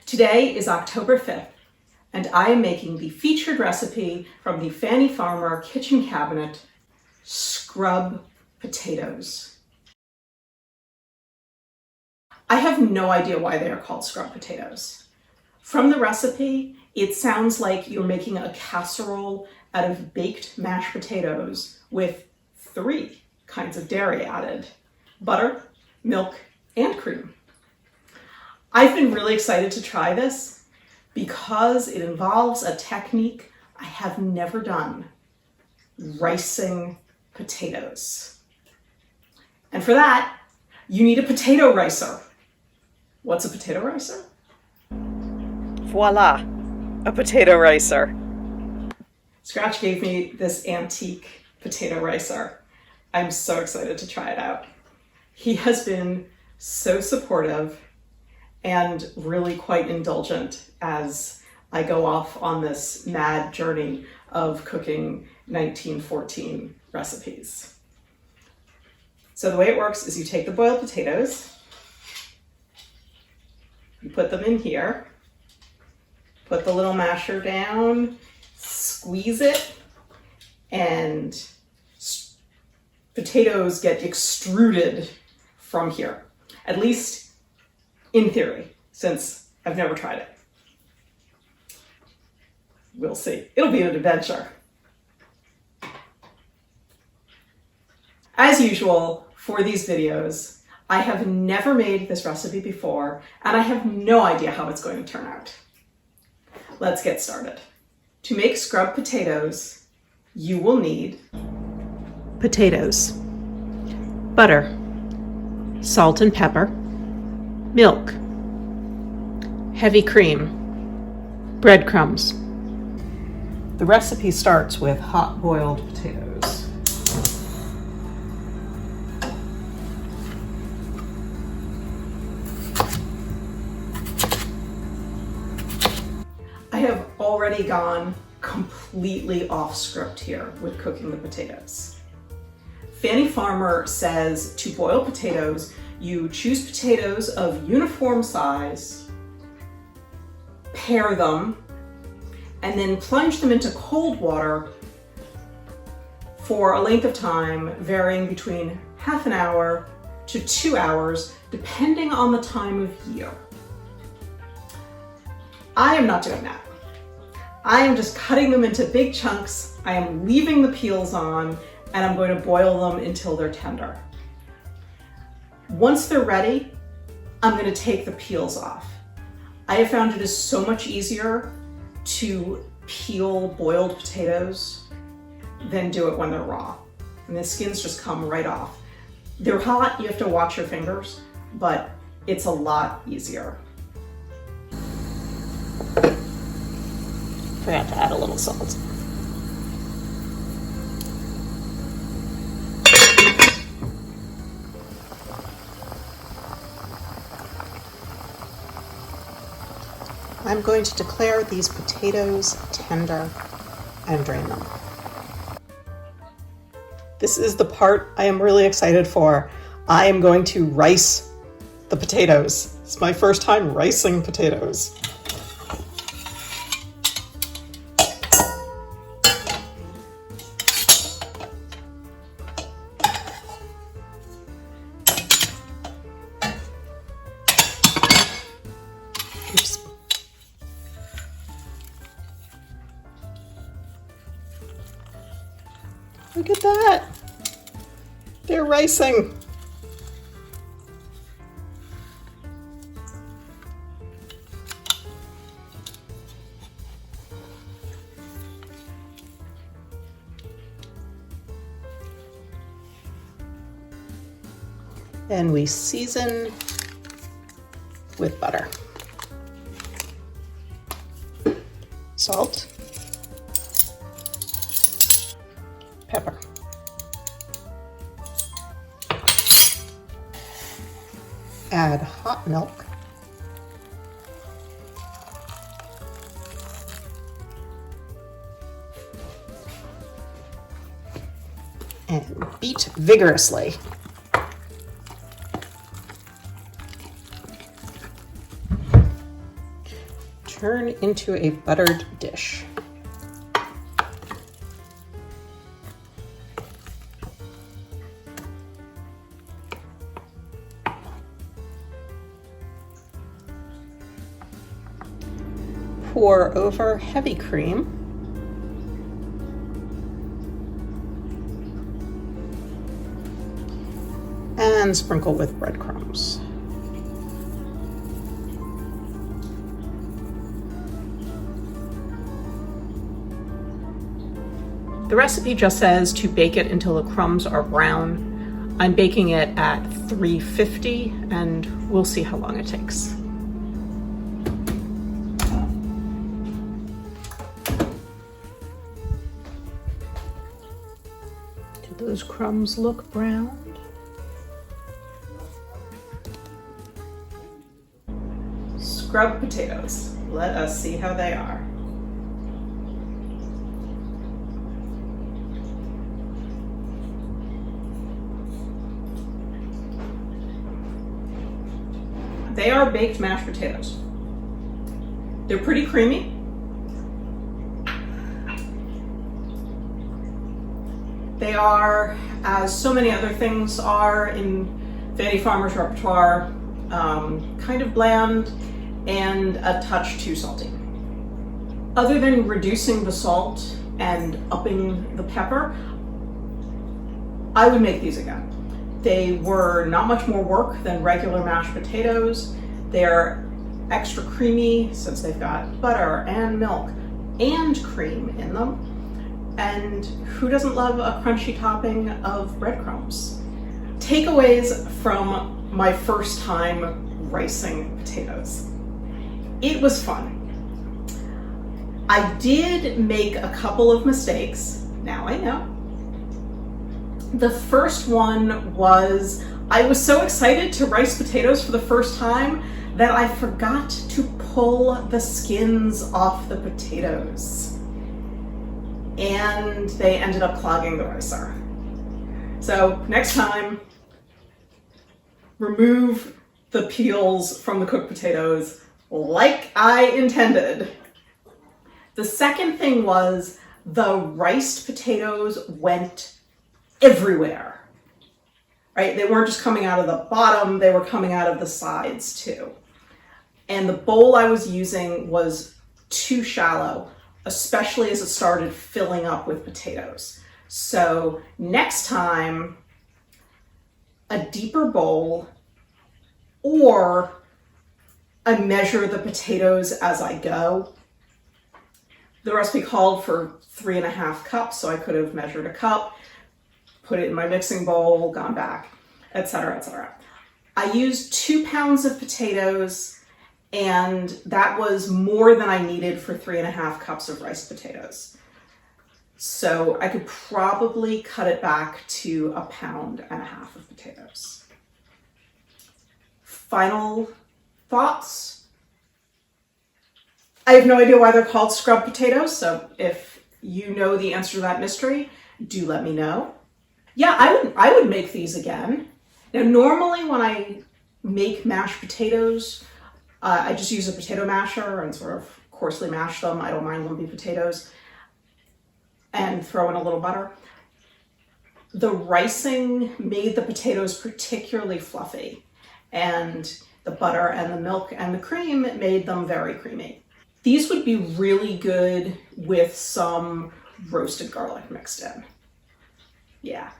Today is October 5th, and I am making the featured recipe from the Fannie Farmer kitchen cabinet, scrub potatoes. I have no idea why they are called scrub potatoes. From the recipe, it sounds like you're making a casserole out of baked mashed potatoes with 3 kinds of dairy added: butter, milk, and cream. I've been really excited to try this because it involves a technique I have never done: ricing potatoes. And for that, you need a potato ricer. What's a potato ricer? Voila, a potato ricer. Scratch gave me this antique potato ricer. I'm so excited to try it out. He has been so supportive and really quite indulgent as I go off on this mad journey of cooking 1914 recipes. So the way it works is you take the boiled potatoes, you put them in here, put the little masher down, squeeze it, and potatoes get extruded from here, at least in theory, since I've never tried it. We'll see. It'll be an adventure. As usual, for these videos, I have never made this recipe before, and I have no idea how it's going to turn out. Let's get started. To make scrub potatoes, you will need potatoes, butter, salt and pepper, milk, heavy cream, breadcrumbs. The recipe starts with hot boiled potatoes. I have already gone completely off script here with cooking the potatoes. Fannie Farmer says to boil potatoes, you choose potatoes of uniform size, pare them, and then plunge them into cold water for a length of time varying between half an hour to 2 hours, depending on the time of year. I am not doing that. I am just cutting them into big chunks. I am leaving the peels on, and I'm going to boil them until they're tender. Once they're ready, I'm going to take the peels off. I have found it is so much easier to peel boiled potatoes than do it when they're raw. And the skins just come right off. They're hot, you have to watch your fingers, but it's a lot easier. Forgot to add a little salt. I'm going to declare these potatoes tender and drain them. This is the part I am really excited for. I am going to rice the potatoes. It's my first time ricing potatoes. Oops. Look at that. They're ricing. And we season with butter, salt, pepper, add hot milk, and beat vigorously. turn into a buttered dish. Pour over heavy cream. And sprinkle with breadcrumbs. The recipe just says to bake it until the crumbs are brown. I'm baking it at 350 and we'll see how long it takes. Do those crumbs look brown? Scrubbed potatoes. Let us see how they are. They are baked mashed potatoes. They're pretty creamy. They are, as so many other things are in Fannie Farmer's repertoire, kind of bland and a touch too salty. Other than reducing the salt and upping the pepper, I would make these again. They were not much more work than regular mashed potatoes. They're extra creamy since they've got butter and milk and cream in them. And who doesn't love a crunchy topping of breadcrumbs? Takeaways from my first time ricing potatoes. It was fun. I did make a couple of mistakes. Now I know. The first one was I was so excited to rice potatoes for the first time that I forgot to pull the skins off the potatoes. And they ended up clogging the ricer. So next time, remove the peels from the cooked potatoes like I intended. The second thing was the riced potatoes went everywhere, right? They weren't just coming out of the bottom, they were coming out of the sides too. And the bowl I was using was too shallow, especially as it started filling up with potatoes. So next time, a deeper bowl, or I measure the potatoes as I go. The recipe called for 3.5 cups, so I could have measured a cup, put it in my mixing bowl, gone back, etc., etc. I used 2 pounds of potatoes, and that was more than I needed for 3.5 cups of riced potatoes. So I could probably cut it back to 1.5 pounds of potatoes. Final thoughts? I have no idea why they're called scrubbed potatoes, so if you know the answer to that mystery, do let me know. Yeah, I would make these again. Now, normally when I make mashed potatoes, I just use a potato masher and sort of coarsely mash them. I don't mind lumpy potatoes, and throw in a little butter. The ricing made the potatoes particularly fluffy, and the butter and the milk and the cream made them very creamy. These would be really good with some roasted garlic mixed in. Yeah.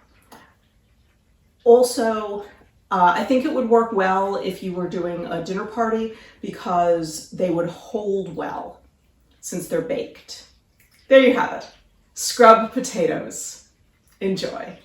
Also, I think it would work well if you were doing a dinner party because they would hold well since they're baked. There you have it. Scrubbed potatoes. Enjoy.